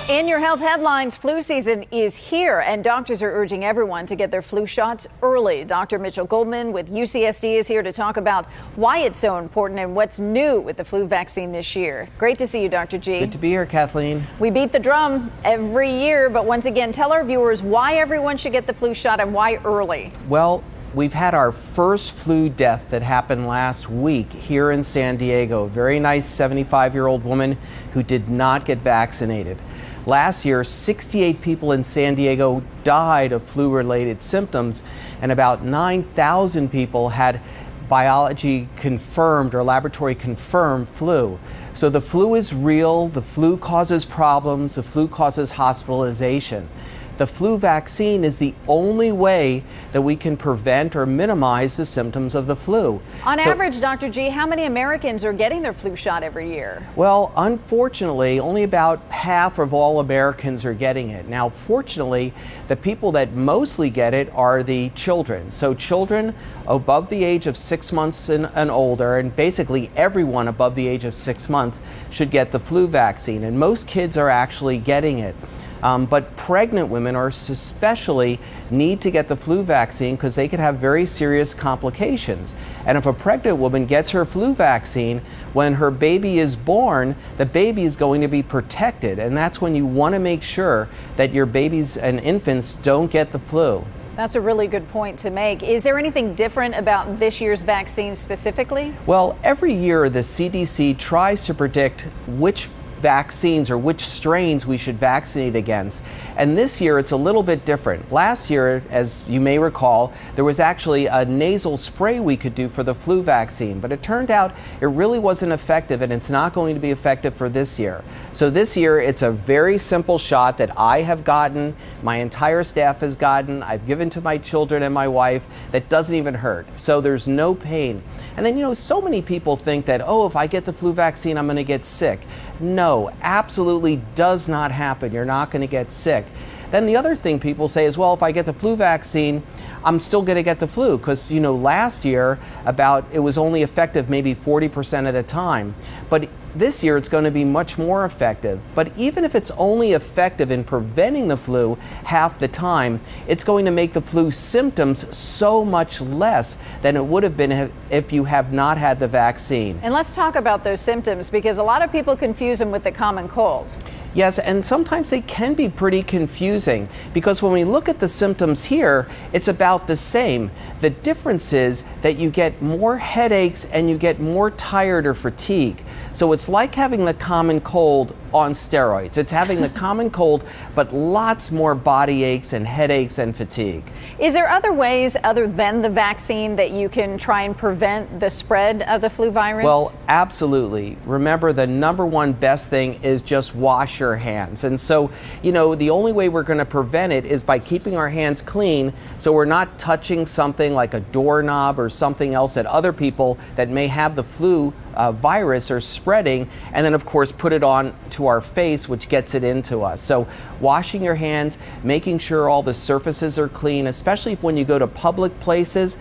In your health headlines, flu season is here, and doctors are urging everyone to get their flu shots early. Dr. Mitchel Goldman with UCSD is here to talk about why it's so important and what's new with the flu vaccine this year. Great to see you, Dr. G. Good to be here, Kathleen. We beat the drum every year, but once again, tell our viewers why everyone should get the flu shot and why early. Well, we've had our first flu death that happened last week here in San Diego. A very nice 75-year-old woman who did not get vaccinated. Last year, 68 people in San Diego died of flu-related symptoms, and about 9,000 people had biology confirmed or laboratory confirmed flu. So the flu is real, the flu causes problems, the flu causes hospitalization. The flu vaccine is the only way that we can prevent or minimize the symptoms of the flu. On average, Dr. G, how many Americans are getting their flu shot every year? Well, unfortunately, only about half of all Americans are getting it. Now, fortunately, the people that mostly get it are the children. So children above the age of 6 months and older, and basically everyone above the age of 6 months should get the flu vaccine. And most kids are actually getting it. But pregnant women especially need to get the flu vaccine because they could have very serious complications. And if a pregnant woman gets her flu vaccine, when her baby is born, the baby is going to be protected. And that's when you want to make sure that your babies and infants don't get the flu. That's a really good point to make. Is there anything different about this year's vaccine specifically? Well, every year the CDC tries to predict which vaccines or which strains we should vaccinate against. And this year it's a little bit different. Last year, as you may recall, there was actually a nasal spray we could do for the flu vaccine, but it turned out it really wasn't effective, and it's not going to be effective for this year. So this year it's a very simple shot that I have gotten, my entire staff has gotten, I've given to my children and my wife, that doesn't even hurt. So there's no pain. And then, so many people think that, oh, if I get the flu vaccine, I'm going to get sick. No, absolutely does not happen. You're not going to get sick. Then the other thing people say is, well, if I get the flu vaccine, I'm still going to get the flu because, last year it was only effective maybe 40% of the time. But this year it's going to be much more effective. But even if it's only effective in preventing the flu half the time, it's going to make the flu symptoms so much less than it would have been if you have not had the vaccine. And let's talk about those symptoms because a lot of people confuse them with the common cold. Yes, and sometimes they can be pretty confusing because when we look at the symptoms here, it's about the same. The difference is that you get more headaches and you get more tired or fatigue. So it's like having the common cold on steroids. It's having the common cold, but lots more body aches and headaches and fatigue. Is there other ways other than the vaccine that you can try and prevent the spread of the flu virus? Well, absolutely. Remember, the number one best thing is just wash your hands. And so, the only way we're going to prevent it is by keeping our hands clean so we're not touching something like a doorknob or something else that other people that may have the flu virus are spreading, and then of course put it on to our face, which gets it into us. So washing your hands, making sure all the surfaces are clean, especially when you go to public places.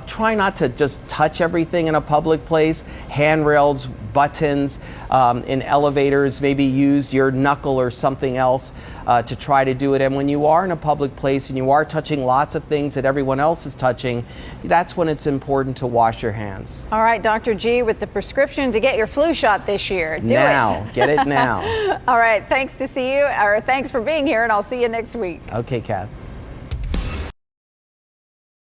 Try not to just touch everything in a public place. Handrails, buttons, in elevators, maybe use your knuckle or something else to try to do it. And when you are in a public place and you are touching lots of things that everyone else is touching, that's when it's important to wash your hands. All right, Dr. G, with the prescription to get your flu shot this year. Do it. Get it now. All right, thanks for being here, and I'll see you next week. Okay, Kath.